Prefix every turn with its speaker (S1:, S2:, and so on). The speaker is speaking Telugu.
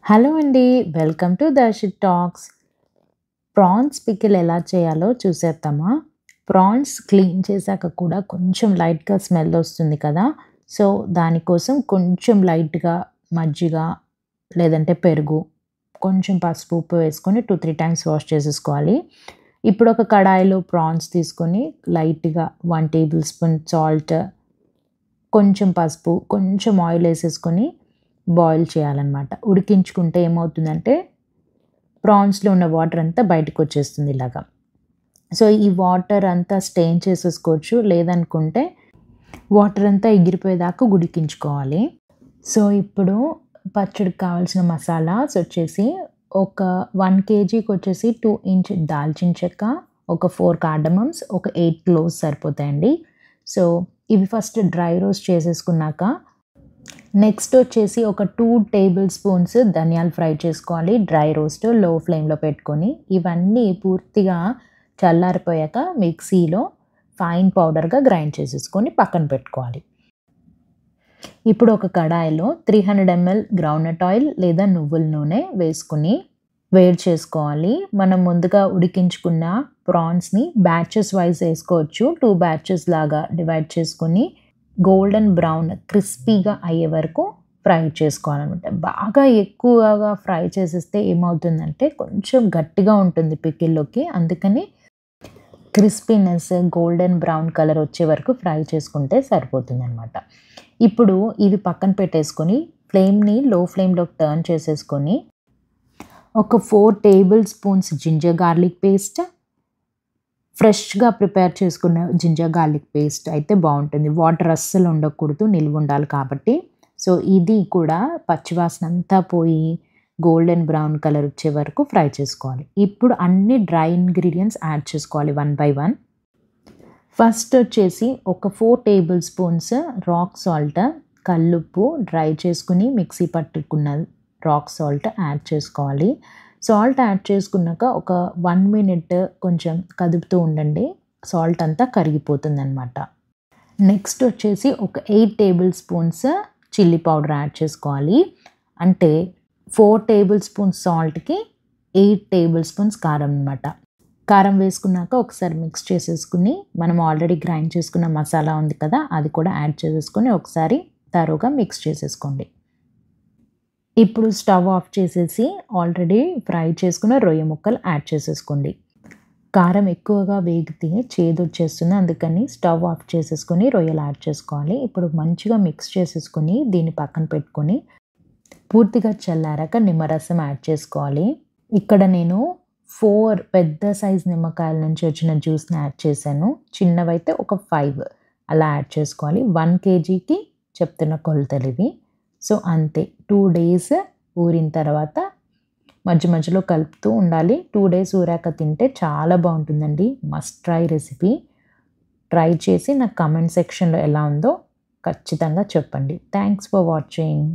S1: హలో అండి. Welcome to Darshit talks. Prawns pickle ఎలా చేయాలో చూసేద్దామా? ప్రాన్స్ క్లీన్ చేశాక కూడా కొంచెం లైట్‌గా స్మెల్ ఒస్తుంది కదా! సో, దానికోసం కొంచెం లైట్‌గా మజ్జిగ లేదంటే పెరుగు, కొంచెం పసుపు, ఉప్పు వేసుకొని 2, 3 టైమ్స్ వాష్ చేసేసుకోవాలి. ఇప్పుడు ఒక కడాయిలో ప్రాన్స్ తీసుకొని లైట్‌గా 1 టేబుల్ స్పూన్ సాల్ట్, కొంచెం పసుపు, కొంచెం ఆయిల్ ఏసేసుకొని బాయిల్ చేయాలనమాట. ఉడికించుకుంటే ఏమవుతుందంటే ప్రాన్స్‌లో ఉన్న వాటర్ అంతా బయటకొచ్చేస్తుంది ఇలాగా. సో, ఈ వాటర్ అంతా స్టెయిన్ చేసేసుకోవచ్చు. లేదనుకుంటే వాటర్ అంతా ఎగిరిపోయేదాకా ఉడికించుకోవాలి. సో, ఇప్పుడు పచ్చడికి కావాల్సిన మసాలాస్ వచ్చేసి ఒక 1 కేజీకొచ్చేసి 2 ఇంచ్ దాల్చిన చెక్క, ఒక 4 కార్డమమ్స్, ఒక 8 క్లోవ్స్ సరిపోతాయండి. సో, ఇవి ఫస్ట్ డ్రై రోస్ట్ చేసేసుకున్నాక నెక్స్ట్ వచ్చేసి ఒక 2 టేబుల్ స్పూన్స్ ధనియాలు ఫ్రై చేసుకోవాలి. డ్రై రోస్ట్ లో ఫ్లేమ్‌లో పెట్టుకొని, ఇవన్నీ పూర్తిగా చల్లారిపోయాక మిక్సీలో ఫైన్ పౌడర్‌గా గ్రైండ్ చేసేసుకొని పక్కన పెట్టుకోవాలి. ఇప్పుడు ఒక కడాయిలో 300 ఎంఎల్ గ్రౌండ్‌నట్ ఆయిల్ లేదా నువ్వుల నూనె వేసుకొని వేడి చేసుకోవాలి. మనం ముందుగా ఉడికించుకున్న ప్రాన్స్‌ని బ్యాచెస్ వైస్ ఏసుకోవచ్చు. 2 బ్యాచెస్ లాగా డివైడ్ చేసుకొని గోల్డెన్ బ్రౌన్ క్రిస్పీగా అయ్యే వరకు ఫ్రై చేసుకోవాలనమాట. బాగా ఎక్కువగా ఫ్రై చేసేస్తే ఏమవుతుందంటే కొంచెం గట్టిగా ఉంటుంది పికిల్‌లోకి. అందుకని క్రిస్పీనెస్ గోల్డెన్ బ్రౌన్ కలర్ వచ్చే వరకు ఫ్రై చేసుకుంటే సరిపోతుందనమాట. ఇప్పుడు ఇవి పక్కన పెట్టేసుకొని ఫ్లేమ్‌ని లో ఫ్లేమ్‌లోకి టర్న్ చేసేసుకొని ఒక 4 tablespoons ginger garlic paste, ఫ్రెష్‌గా ప్రిపేర్ చేసుకున్న జింజర్ గార్లిక్ పేస్ట్ అయితే బావుంటుంది. వాటర్ అస్సలు ఉండకూడదు. నిల్వుండాలి కాబట్టి. సో, ఇది కూడా పచ్చివాసన అంతా పోయి గోల్డెన్ బ్రౌన్ కలర్ వచ్చే వరకు ఫ్రై చేసుకోవాలి. ఇప్పుడు అన్ని డ్రై ఇంగ్రీడియెంట్స్ యాడ్ చేసుకోవాలి వన్ బై వన్. ఫస్ట్ వచ్చేసి ఒక 4 టేబుల్ స్పూన్స్ రాక్ సాల్ట్, కల్లుప్పు డ్రై చేసుకొని మిక్సీ పట్టుకున్న రాక్ సాల్ట్ యాడ్ చేసుకోవాలి. సాల్ట్ యాడ్ చేసుకున్నాక ఒక 1 మినిట్ కొంచెం కదుపుతూ ఉండండి. సాల్ట్ అంతా కరిగిపోతుందనమాట. నెక్స్ట్ వచ్చేసి ఒక 8 table spoons chilli powder add చేసుకోవాలి. అంటే 4 టేబుల్ స్పూన్స్ సాల్ట్‌కి 8 టేబుల్ స్పూన్స్ కారం అనమాట. కారం వేసుకున్నాక ఒకసారి మిక్స్ చేసేసుకొని మనం ఆల్రెడీ గ్రైండ్ చేసుకున్న మసాలా ఉంది కదా! అది కూడా యాడ్ చేసేసుకొని ఒకసారి తరోగా మిక్స్ చేసేసుకోండి. ఇప్పుడు స్టవ్ ఆఫ్ చేసేసి ఆల్రెడీ ఫ్రై చేసుకున్న రొయ్య ముక్కలు యాడ్ చేసేసుకోండి. కారం ఎక్కువగా వేగితే చేదొచ్చేస్తుంది. అందుకని స్టవ్ ఆఫ్ చేసేసుకొని రొయ్యలు యాడ్ చేసుకోవాలి. ఇప్పుడు మంచిగా మిక్స్ చేసేసుకొని దీన్ని పక్కన పెట్టుకొని పూర్తిగా చల్లారాక నిమ్మరసం యాడ్ చేసుకోవాలి. ఇక్కడ నేను 4 పెద్ద సైజ్ నిమ్మకాయల నుంచి వచ్చిన జ్యూస్‌ని యాడ్ చేశాను. చిన్నవైతే ఒక 5 అలా యాడ్ చేసుకోవాలి. 1 కేజీకి చెప్తున్న కొలతలివి. సో, అంతే 2 డేస్ ఊరిన తర్వాత మధ్య మధ్యలో కలుపుతూ ఉండాలి. 2 డేస్ ఊరాక తింటే చాలా బావుంటుందండి. Must try recipe. ట్రై చేసి నాకు కామెంట్ సెక్షన్‌లో ఎలా ఉందో ఖచ్చితంగా చెప్పండి. Thanks for watching.